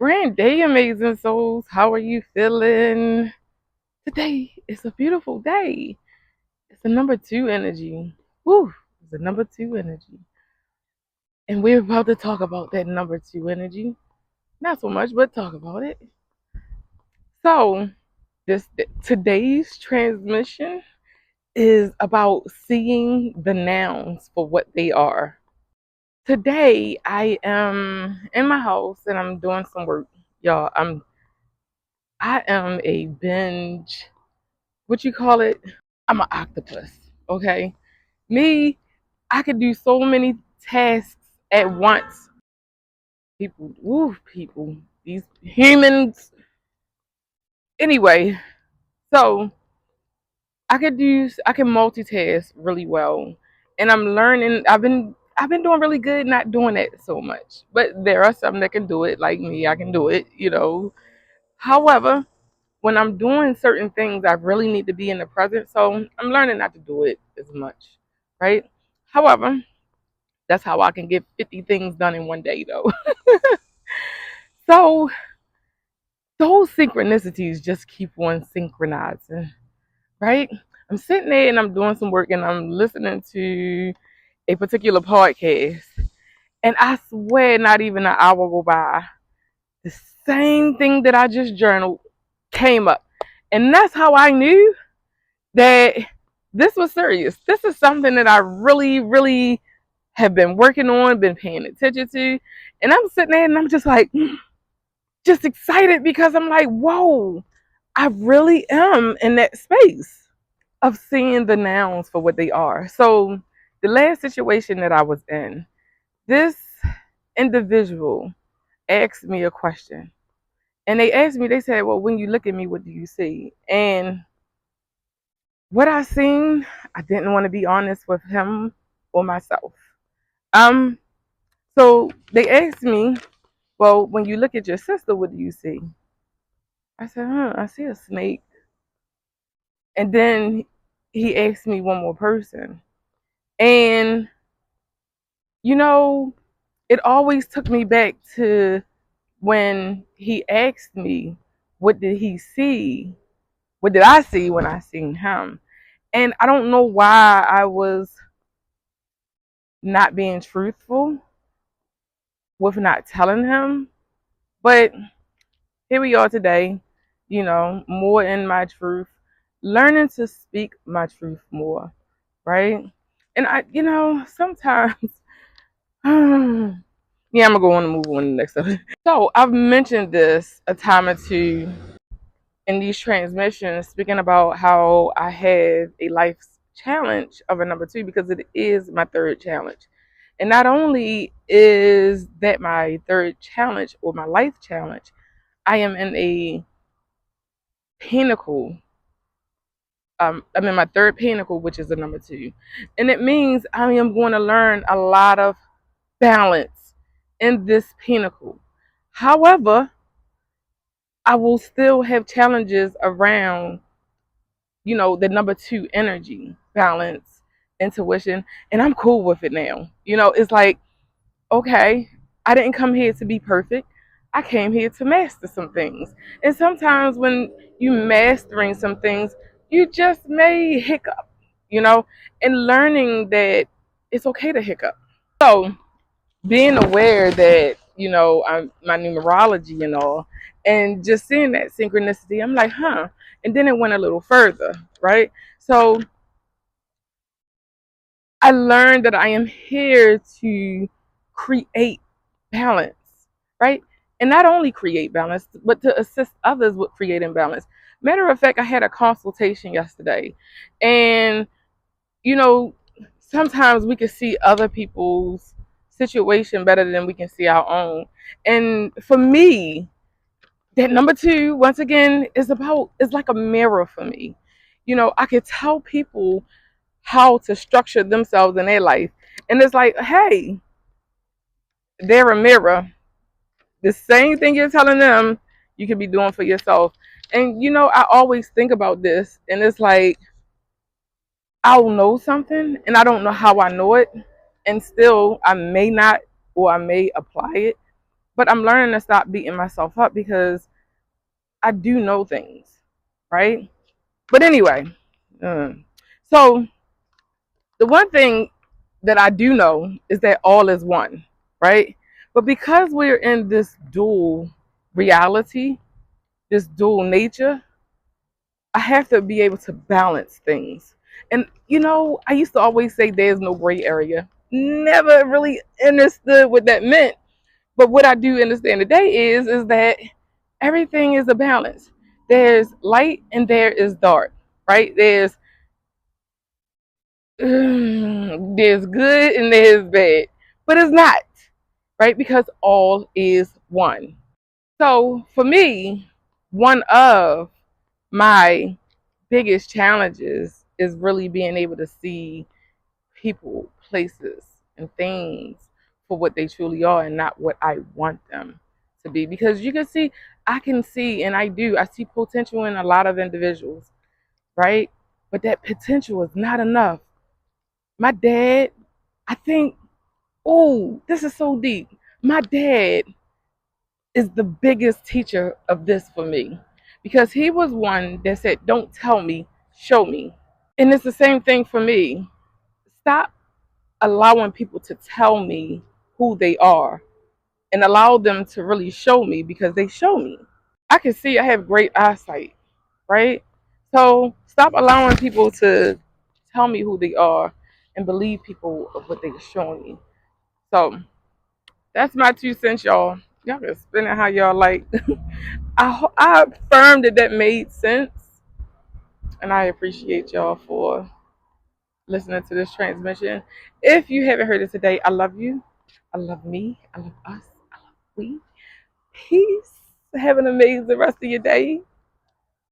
Grand day, amazing souls. How are you feeling? Today is a beautiful day. It's a number two energy. Woo! It's a number two energy. And we're about to talk about that number two energy. Not so much, but talk about it. So, this today's transmission is about seeing the nouns for what they are. Today, I am in my house and I'm doing some work. Y'all, I am a binge, what you call it? I'm an octopus, okay? Me, I could do so many tasks at once. People, these humans. Anyway, so I can multitask really well. And I'm learning, I've been doing really good not doing that so much. But there are some that can do it, like me, I can do it. However, when I'm doing certain things, I really need to be in the present. So I'm learning not to do it as much, right? However, that's how I can get 50 things done in one day, though. So those synchronicities just keep on synchronizing, right? I'm sitting there and I'm doing some work and I'm listening to a particular podcast. And I swear, not even an hour go by, the same thing that I just journaled came up. And that's how I knew that this was serious. This is something that I really, really have been working on, been paying attention to. And I'm sitting there and I'm just like, just excited because I'm like, whoa, I really am in that space of seeing the nouns for what they are. So the last situation that I was in, this individual asked me a question. And they said, well, when you look at me, what do you see? And what I seen, I didn't want to be honest with him or myself. Um, so they asked me, well, when you look at your sister, what do you see? I said, I see a snake. And then he asked me one more person. And, you know, it always took me back to when he asked me, what did he see? What did I see when I seen him? And I don't know why I was not being truthful with not telling him. But here we are today, more in my truth, learning to speak my truth more, right? And sometimes, yeah, I'm gonna go on and move on to the next stuff. So I've mentioned this a time or two in these transmissions, speaking about how I have a life challenge of a number two because it is my third challenge. And not only is that my third challenge or my life challenge, I am in a pinnacle. I'm in my third pinnacle, which is the number two. And it means I am going to learn a lot of balance in this pinnacle. However, I will still have challenges around, the number two energy, balance, intuition, and I'm cool with it now. It's like, okay, I didn't come here to be perfect. I came here to master some things. And sometimes when you mastering some things, you just may hiccup, and learning that it's okay to hiccup. So being aware that, I'm my numerology and all, and just seeing that synchronicity, I'm like, huh. And then it went a little further, right? So I learned that I am here to create balance, right? And not only create balance, but to assist others with creating balance. Matter of fact, I had a consultation yesterday, and you know, sometimes we can see other people's situation better than we can see our own. And for me, that number two, once again, is like a mirror for me. I could tell people how to structure themselves in their life. And it's like, hey, they're a mirror. The same thing you're telling them, you can be doing for yourself. And I always think about this, and it's like I'll know something, and I don't know how I know it, and still I may not, or I may apply it. But I'm learning to stop beating myself up because I do know things, right? But anyway, so the one thing that I do know is that all is one, right? But because we're in this dual reality, this dual nature, I have to be able to balance things. And I used to always say there's no gray area. Never really understood what that meant. But what I do understand today is that everything is a balance. There's light and there is dark, right? There's good and there's bad, but it's not, right? Because all is one. So for me, one of my biggest challenges is really being able to see people, places, and things for what they truly are and not what I want them to be. Because I can see, and I see potential in a lot of individuals, right? But that potential is not enough. My dad, I think, oh, this is so deep. My dad is the biggest teacher of this for me because he was one that said, "Don't tell me, show me." And it's the same thing for me. Stop allowing people to tell me who they are and allow them to really show me because they show me. I can see I have great eyesight, right? So stop allowing people to tell me who they are and believe people of what they're showing me. So that's my 2 cents, y'all. Y'all can spin it how y'all like. I affirm that made sense, and I appreciate y'all for listening to this transmission. If you haven't heard it today, I love you. I love me. I love us. I love we. Peace. Have an amazing rest of your day.